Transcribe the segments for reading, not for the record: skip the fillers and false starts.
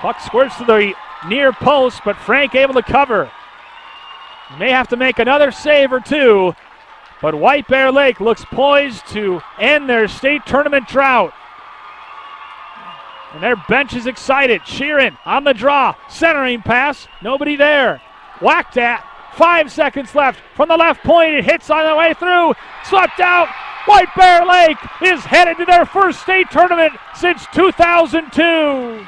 Puck squirts to the near post, but Frank able to cover. May have to make another save or two, but White Bear Lake looks poised to end their state tournament drought. And their bench is excited. Sheeran on the draw, centering pass, nobody there. Whacked at, 5 seconds left from the left point. It hits on the way through, swept out. White Bear Lake is headed to their first state tournament since 2002.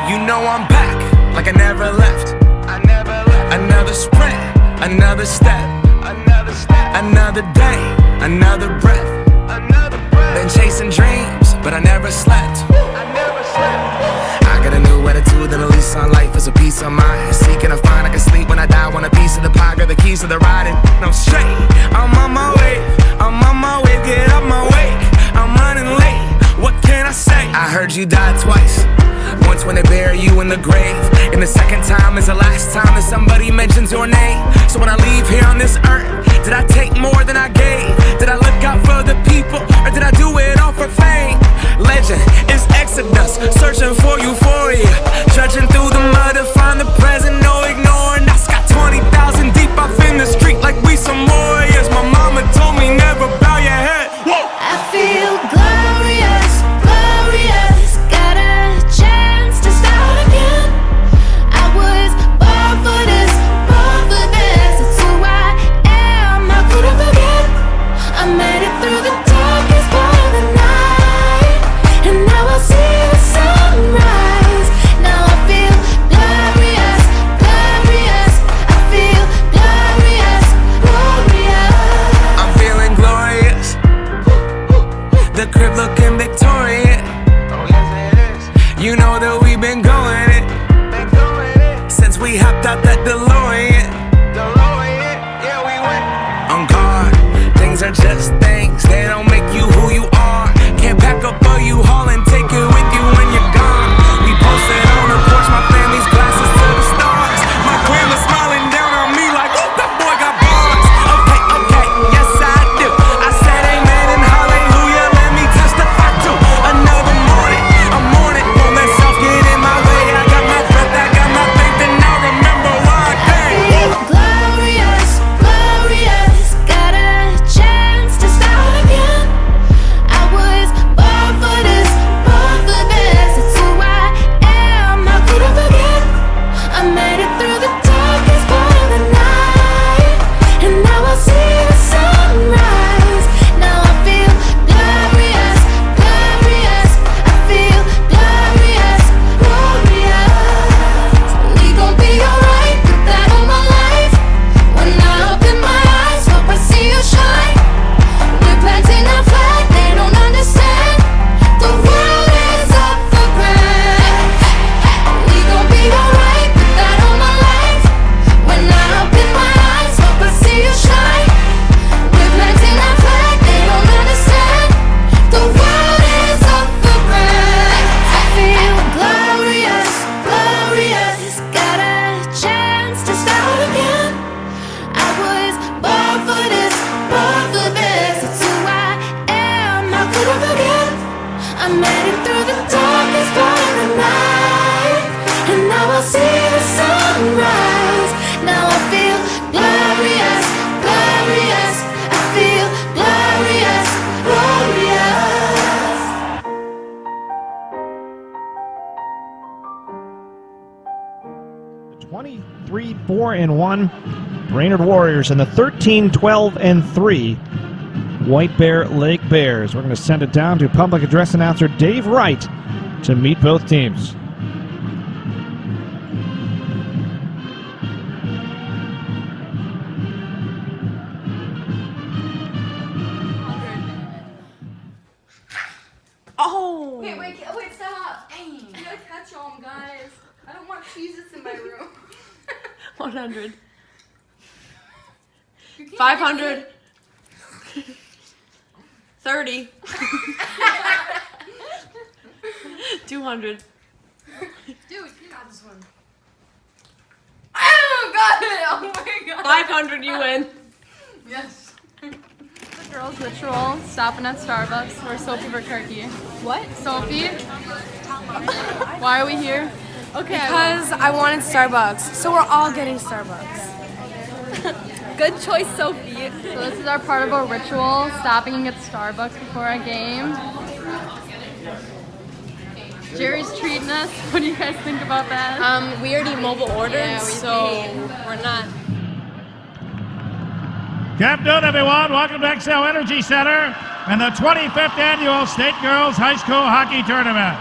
You know I'm back, like I never left. Another sprint, another step, another day, another breath. Been chasing dreams, but I never slept. I got a new attitude and a lease on life is a peace of mind. Seeking to find I can sleep when I die. Want a piece of the pie, got the keys to the ride, and I'm straight. I'm on my way, get up my way. I'm running late, what can I say? I heard you died twice. Once when they bury you in the grave, and the second time is the last time that somebody mentions your name. So when I leave here on this earth, did I take more than I gave? Did I look out for the people, or did I do it all for fame? Legend is Exodus, searching for euphoria, trudging through the mud to find the present, no ignoring. I got 20,000 deep off in the street like we some warriors. My mama told me never bow your head. Whoa. I feel glorious, glorious. Got a chance to start again. I was born for this, born for this. It's who I am, how could I forget? I made it through the darkest part of the night, and now I see the sunrise. Now I feel glorious, glorious. I feel glorious, glorious. I'm feeling glorious. The crib looking victorious. Oh yes it is. You know that we've been going it since we hopped out that DeLorean. Yeah, we went on guard. Things are just things, they don't make you who you are. Can't pack up a U-Haul and take it with you when you're gone. We posted on the porch, my family's glasses to the stars. My grandma smiling down on me like, oh, that boy got bars. Okay, yes I do. I said amen and hallelujah, let me testify to another morning. I'm on it, won't let self get in my way. I got my breath, I got my faith, and I remember why I came. Glorious, glorious. Got a chance to start again. I was born for this, born for this. It's who I am, how could I forget? I made it through the darkest part of the night, and now I see the sunrise. Now I feel glorious, glorious. I feel glorious, glorious. We gon' be alright, put that on my life. When I open my eyes, hope I see you shine. We're planting our flag, they don't understand. The world is up for grabs. We gon' be alright, put that on my life. When I open my eyes, hope I see you shine. We're planting our flag, they don't understand. The world is up for grabs. I feel glorious, glorious. Got a chance to start again. I was born for this, born for this. It's who I am, how could I forget? I made it through the darkest part of the night, and now I see the sunrise. Now I feel glorious, glorious. I feel glorious, glorious. The 23-4-1 Brainerd Warriors and the 13-12-3 White Bear Lake Bears. We're going to send it down to public address announcer Dave Wright to meet both teams. Oh! Wait, stop! Dang. You gotta catch them, guys. I don't want cheeses in my room. 100. You can't 500. 30. 200. Dude, you got this one. I got it! Oh my god! 500, you win. Yes. girls ritual, stopping at Starbucks. We're Sophie Verkerke. What? Sophie? Why are we here? Okay. Because I wanted Starbucks, so we're all getting Starbucks. Good choice, Sophie. So this is our part of our ritual, stopping and get Starbucks before a game. Jerry's treating us. What do you guys think about that? We already mobile ordered, so we're not. Good afternoon, everyone. Welcome to XL Energy Center and the 25th Annual State Girls High School Hockey Tournament.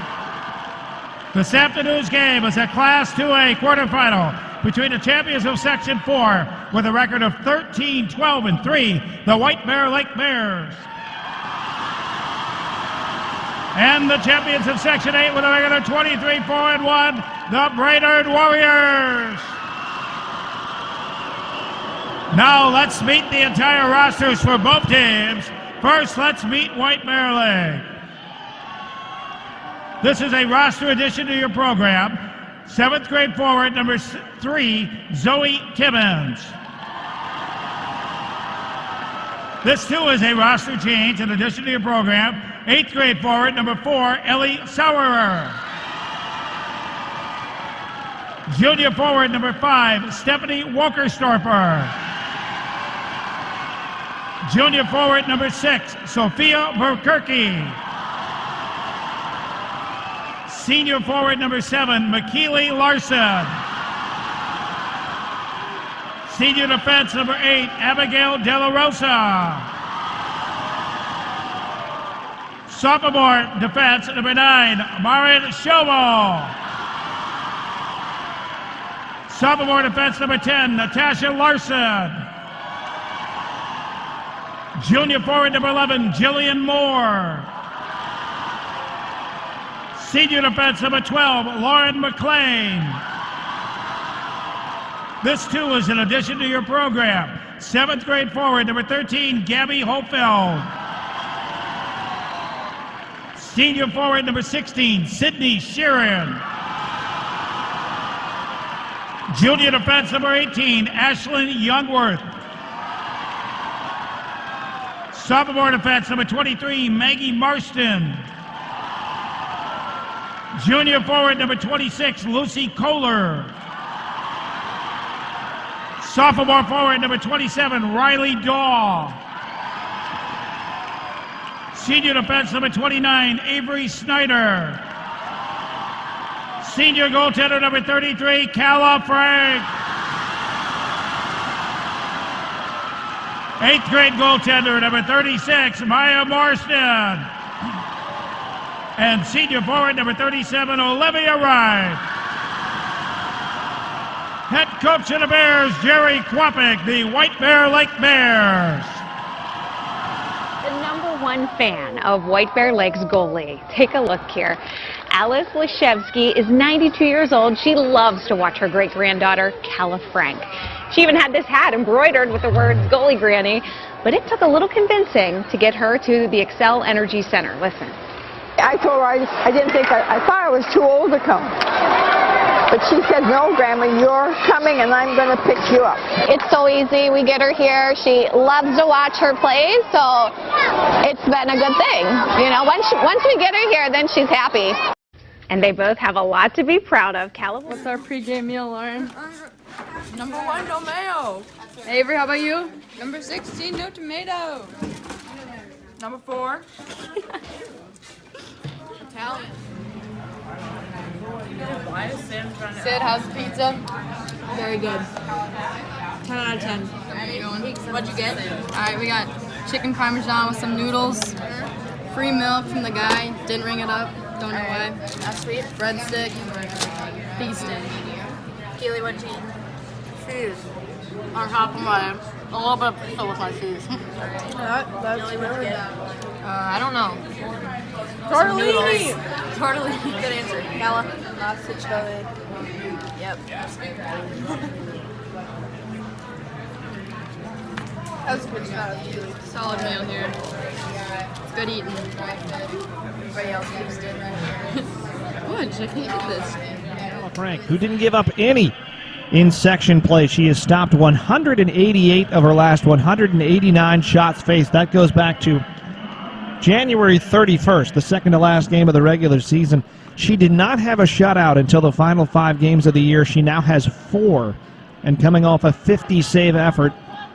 This afternoon's game is a Class 2A quarterfinal between the champions of Section 4 with a record of 13, 12, and 3, the White Bear Lake Bears. And the champions of Section 8 with a record of 23, 4, and 1, the Brainerd Warriors. Now let's meet the entire rosters for both teams. First, let's meet White Bear Lake. This is a roster addition to your program. 7th grade forward, number 3, Zoe Timmons. This too is a roster change in addition to your program. 8th grade forward, number 4, Ellie Sauerer. Junior forward, number 5, Stephanie Walkerstorper. Junior forward, number 6, Sophia Verkerke. Senior forward, number 7, McKeely Larson. Senior defense, number 8, Abigail De La Rosa. Sophomore defense, number 9, Marin Shovo. Sophomore defense, number 10, Natasha Larson. Junior forward, number 11, Jillian Moore. Senior defense, number 12, Lauren McLean. This too is an addition to your program. 7th grade forward, number 13, Gabby Hofeld. Senior forward, number 16, Sydney Sheeran. Junior defense, number 18, Ashlyn Youngworth. Sophomore defense, number 23, Maggie Marston. Junior forward, number 26, Lucy Kohler. Sophomore forward, number 27, Riley Daw. Senior defense, number 29, Avery Snyder. Senior goaltender, number 33, Calla Frank. 8th grade goaltender, number 36, Maya Marston. And senior forward, number 37, Olivia Wright. Head coach of the Bears, Jerry Kwapik, the White Bear Lake Bears. The #1 fan of White Bear Lake's goalie. Take a look here. Alice Leshevsky is 92 years old. She loves to watch her great-granddaughter, Calla Frank. She even had this hat embroidered with the words Goalie Granny, but it took a little convincing to get her to the Excel Energy Center. Listen. I told her I didn't think, I thought I was too old to come. But she said, no, Grandma, you're coming and I'm going to pick you up. It's so easy. We get her here. She loves to watch her play, so it's been a good thing. You know, once we get her here, then she's happy. And they both have a lot to be proud of. What's our pregame meal, Lauren? Number 1, no mayo. Avery, how about you? Number 16, no tomato. Number 4. Italian. Sid, how's the pizza? Very good. 10 out of 10. What'd you get? Alright, we got chicken parmesan with some noodles. Free milk from the guy. Didn't ring it up. Don't know why. That's sweet. Breadstick. Feasting. Keely, what'd you eat? Cheese. On top of my, a little bit of pizza with my cheese. That's really good. I don't know. Tortellini! Tortellini. Good answer. Calla. Pasta chili. Yep. That was good stuff. Solid meal here. It's good eating. Everybody else used it. Good, I can't get this. Frank, who didn't give up any in section play. She has stopped 188 of her last 189 shots faced. That goes back to January 31st, the second to last game of the regular season. She did not have a shutout until the final 5 games of the year. She now has 4, and coming off a 50-save effort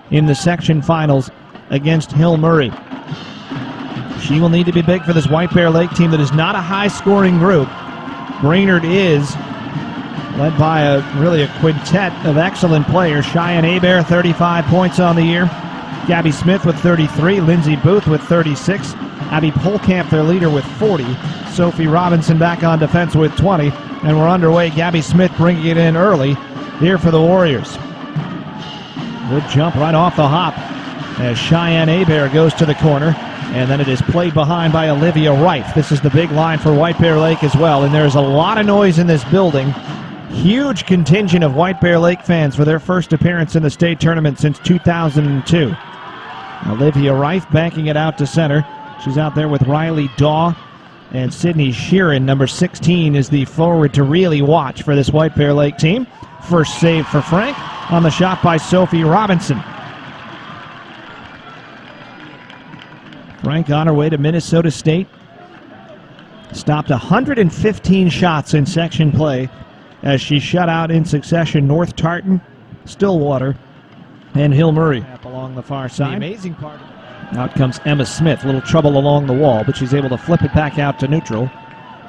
in the section finals against Hill Murray. She will need to be big for this White Bear Lake team that is not a high-scoring group. Brainerd is led by a quintet of excellent players. Cheyenne Hebert, 35 points on the year. Gabby Smith with 33. Lindsay Booth with 36. Abby Polkamp, their leader, with 40. Sophie Robinson back on defense with 20. And we're underway. Gabby Smith bringing it in early here for the Warriors. Good jump right off the hop as Cheyenne Hebert goes to the corner. And then it is played behind by Olivia Reif. This is the big line for White Bear Lake as well. And there's a lot of noise in this building. Huge contingent of White Bear Lake fans for their first appearance in the state tournament since 2002. Olivia Reif banking it out to center. She's out there with Riley Daw and Sydney Sheeran. Number 16 is the forward to really watch for this White Bear Lake team. First save for Frank on the shot by Sophie Robinson. Frank on her way to Minnesota State. Stopped 115 shots in section play as she shut out in succession North Tartan, Stillwater, and Hill Murray. Along the far side. The amazing part. Out comes Emma Smith. A little trouble along the wall, but she's able to flip it back out to neutral.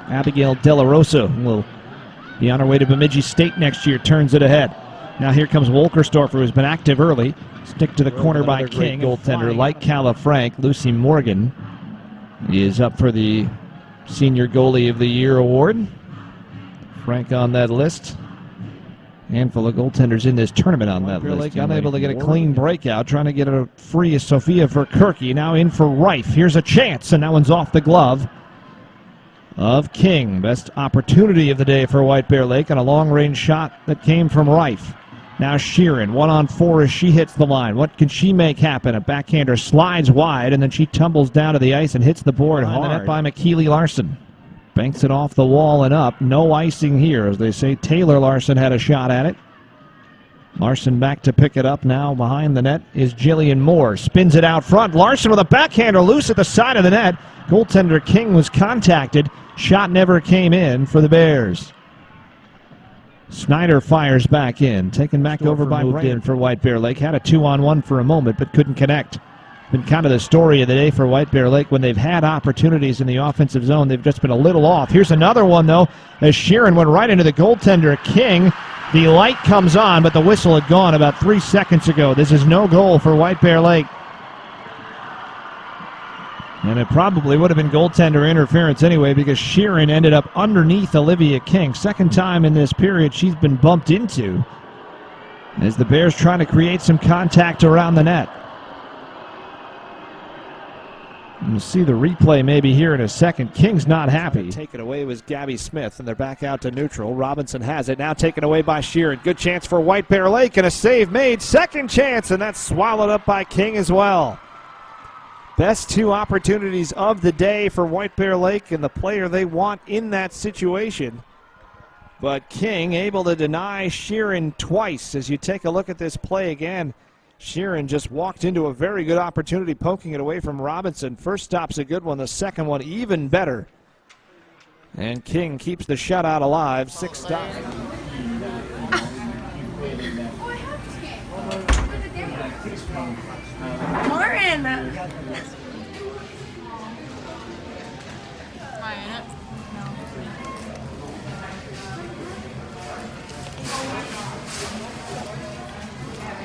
Abigail De La Rosa will be on her way to Bemidji State next year. Turns it ahead. Now here comes Wolkerstorfer, who's been active early. Stick to the corner by King. Goaltender like Calla Frank. Lucy Morgan is up for the Senior Goalie of the Year award. Frank on that list. Handful of goaltenders in this tournament on that list. Unable to get a clean breakout. Trying to get a free Sophia Verkerke. Now in for Reif. Here's a chance, and that one's off the glove of King. Best opportunity of the day for White Bear Lake on a long-range shot that came from Reif. Now Sheeran, 1-on-4 as she hits the line. What can she make happen? A backhander slides wide, and then she tumbles down to the ice and hits the board hard. The net by McKeely Larson. Banks it off the wall and up. No icing here, as they say. Taylor Larson had a shot at it. Larson back to pick it up now. Behind the net is Jillian Moore. Spins it out front. Larson with a backhander loose at the side of the net. Goaltender King was contacted. Shot never came in for the Bears. Snyder fires back in. Taken back over by Brainerd for White Bear Lake. Had a 2-on-1 for a moment, but couldn't connect. Been kind of the story of the day for White Bear Lake. When they've had opportunities in the offensive zone, they've just been a little off. Here's another one, though, as Sheeran went right into the goaltender King. The light comes on, but the whistle had gone about 3 seconds ago. This is no goal for White Bear Lake. And it probably would have been goaltender interference anyway, because Sheeran ended up underneath Olivia King. Second time in this period she's been bumped into, as the Bears trying to create some contact around the net. We'll see the replay maybe here in a second. King's not happy. Taken away was Gabby Smith, and they're back out to neutral. Robinson has it, now taken away by Sheeran. Good chance for White Bear Lake, and a save made. Second chance, and that's swallowed up by King as well. Best 2 opportunities of the day for White Bear Lake and the player they want in that situation. But King able to deny Sheeran twice. As you take a look at this play again, Sheeran just walked into a very good opportunity, poking it away from Robinson. First stop's a good one, the second one even better. And King keeps the shutout alive. 6 stops.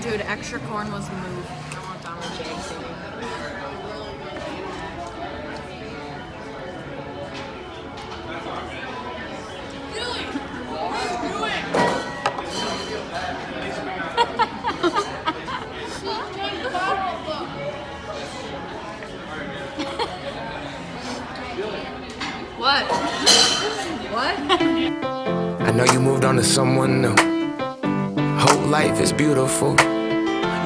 Dude, extra corn was the move. I want Donald J. What? What? I know you moved on to someone new. Whole life is beautiful.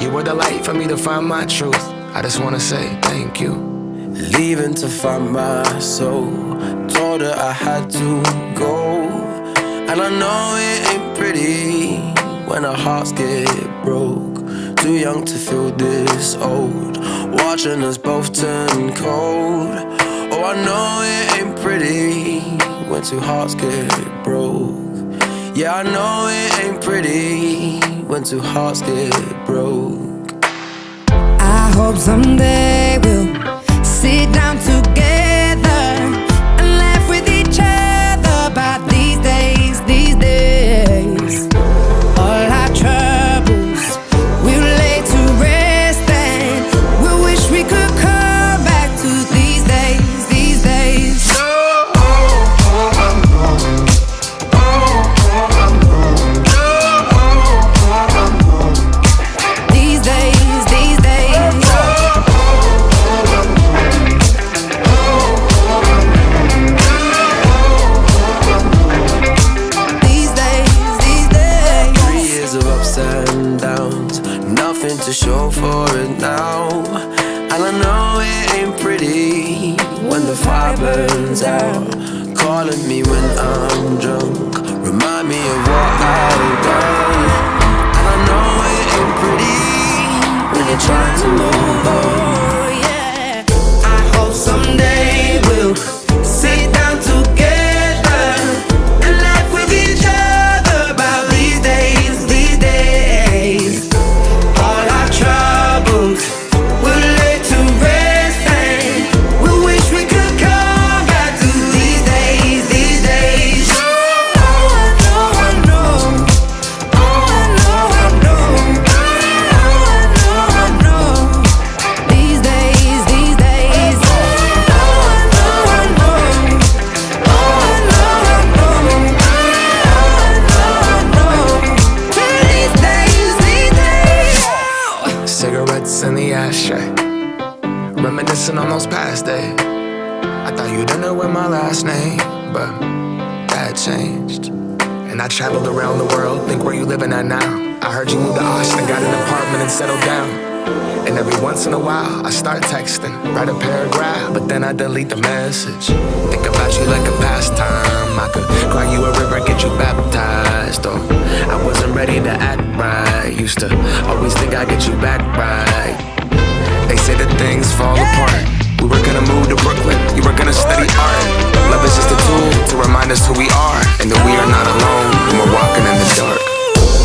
You were the light for me to find my truth. I just wanna say thank you. Leaving to find my soul. Told her I had to go. And I know it ain't pretty when our hearts get broke. Too young to feel this old, watching us both turn cold. Oh, I know it ain't pretty when two hearts get broke. Yeah, I know it ain't pretty when two hearts get broke. I hope someday we'll sit down together and laugh with each other about these days, these days. All our troubles we'll lay to rest and we'll wish we could come back to these days, these days. These days, these days. These days, these days. 3 years of ups and downs, nothing to show for it now. And I know it ain't pretty when the fire burns out. Calling me when I'm drunk, remind me of what I've done. And I know it ain't pretty when you're trying to move on. Oh, yeah. I hope someday we'll sit down together and laugh with each other about these days, these days. All our troubles we'll lay to rest and we wish we could come back to these days, these days. Oh, I know, I know. Oh, I know, I know. Oh, I know, I know. These days, these days. Oh, I know, I know. Oh, I know, I know. Oh, I know, I know. These days, these days. Cigarettes in the ashtray, reminiscing on those past days. I thought you didn't know my last name, but that changed. And I traveled around the world, think where you living at now. I heard you moved to Austin, got an apartment and settled down. And every once in a while, I start texting, write a paragraph, but then I delete the message. Think about you like a pastime. I could cry you a river, get you baptized. Oh, I wasn't ready to act right. Used to always think I'd get you back right. They say that things fall apart. We were gonna move to Brooklyn, you were gonna study art. Love is just a tool to remind us who we are, and that we are not alone when we're walking in the dark.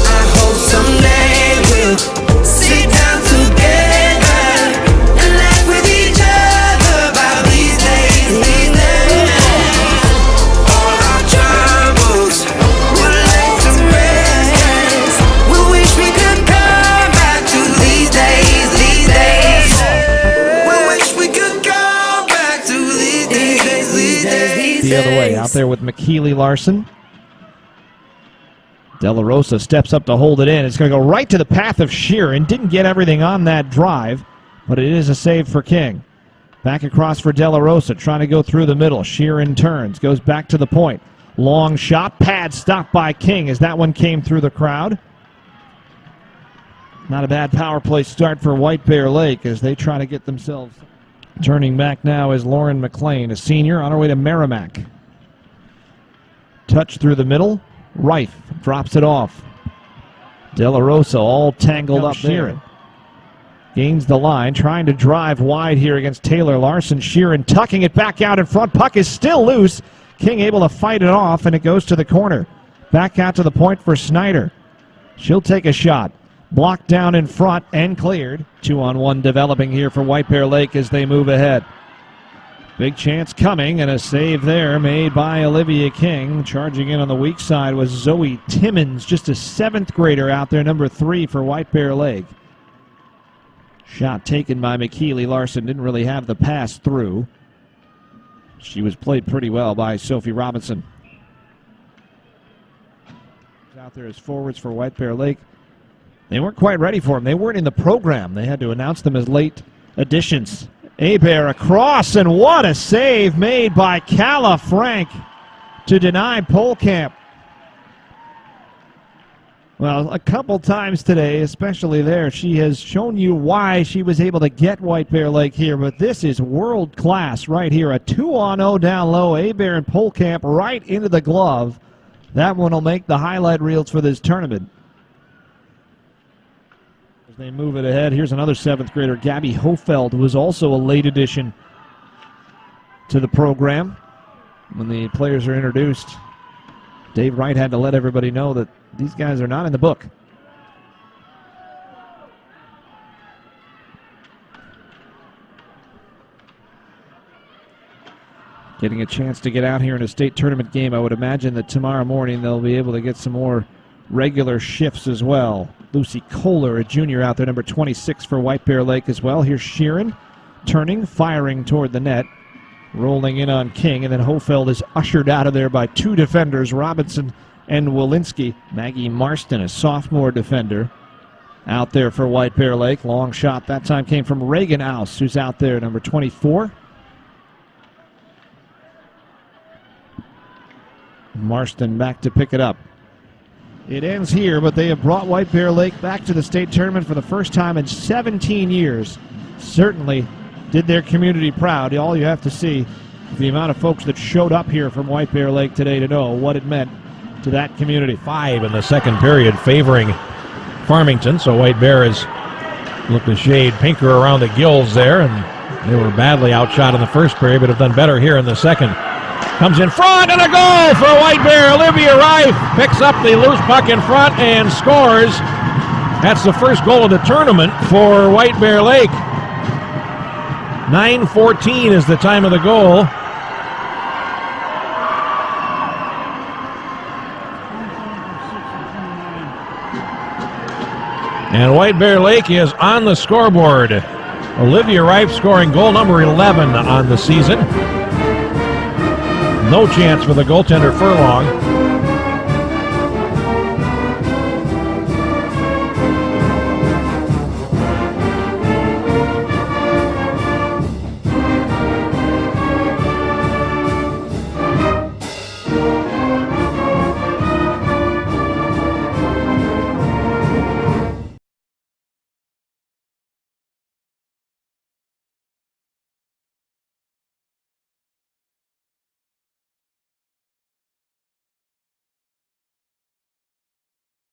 I hope someday we'll sit down together and laugh with each other about these days, these days. All our troubles we'll lay to rest. We wish we could come back to these days, these days. We wish we could come back to these days, these days, these days. The other way, out there with McKeely Larson. De La Rosa steps up to hold it in. It's going to go right to the path of Sheeran. Didn't get everything on that drive, but it is a save for King. Back across for De La Rosa, trying to go through the middle. Sheeran turns, goes back to the point. Long shot, pad stopped by King as that one came through the crowd. Not a bad power play start for White Bear Lake as they try to get themselves. Turning back now is Lauren McLean, a senior, on her way to Merrimack. Touch through the middle. Rife drops it off. De La Rosa all tangled up there. Gains the line, trying to drive wide here against Taylor Larson. Sheeran tucking it back out in front. Puck is still loose. King able to fight it off, and it goes to the corner. Back out to the point for Snyder. She'll take a shot. Blocked down in front and cleared. 2-on-1 developing here for White Bear Lake as they move ahead. Big chance coming, and a save there made by Olivia King. Charging in on the weak side was Zoe Timmons, just a 7th grader out there, number 3 for White Bear Lake. Shot taken by McKeely Larson, didn't really have the pass through. She was played pretty well by Sophie Robinson. Out there as forwards for White Bear Lake. They weren't quite ready for them. They weren't in the program. They had to announce them as late additions. Hebert across, and what a save made by Calla Frank to deny Polkamp. Well, a couple times today, especially there, she has shown you why she was able to get White Bear Lake here, but this is world class right here. A 2-on-0 down low, Hebert and Polkamp right into the glove. That one will make the highlight reels for this tournament. They move it ahead. Here's another 7th grader, Gabby Hofeld, who was also a late addition to the program. When the players are introduced, Dave Wright had to let everybody know that these guys are not in the book. Getting a chance to get out here in a state tournament game. I would imagine that tomorrow morning they'll be able to get some more regular shifts as well. Lucy Kohler, a junior out there, number 26 for White Bear Lake as well. Here's Sheeran turning, firing toward the net, rolling in on King, and then Hofeld is ushered out of there by 2 defenders, Robinson and Walensky. Maggie Marston, a sophomore defender, out there for White Bear Lake. Long shot that time came from Reagan Ouse, who's out there, number 24. Marston back to pick it up. It ends here, but they have brought White Bear Lake back to the state tournament for the first time in 17 years. Certainly did their community proud. All you have to see is the amount of folks that showed up here from White Bear Lake today to know what it meant to that community. 5 in the second period favoring Farmington, so White Bear has looked a shade pinker around the gills there, and they were badly outshot in the first period, but have done better here in the second. Comes in front, and a goal for White Bear. Olivia Reif picks up the loose puck in front and scores. That's the first goal of the tournament for White Bear Lake. 9:14 is the time of the goal. And White Bear Lake is on the scoreboard. Olivia Reif scoring goal number 11 on the season. No chance for the goaltender Furlong.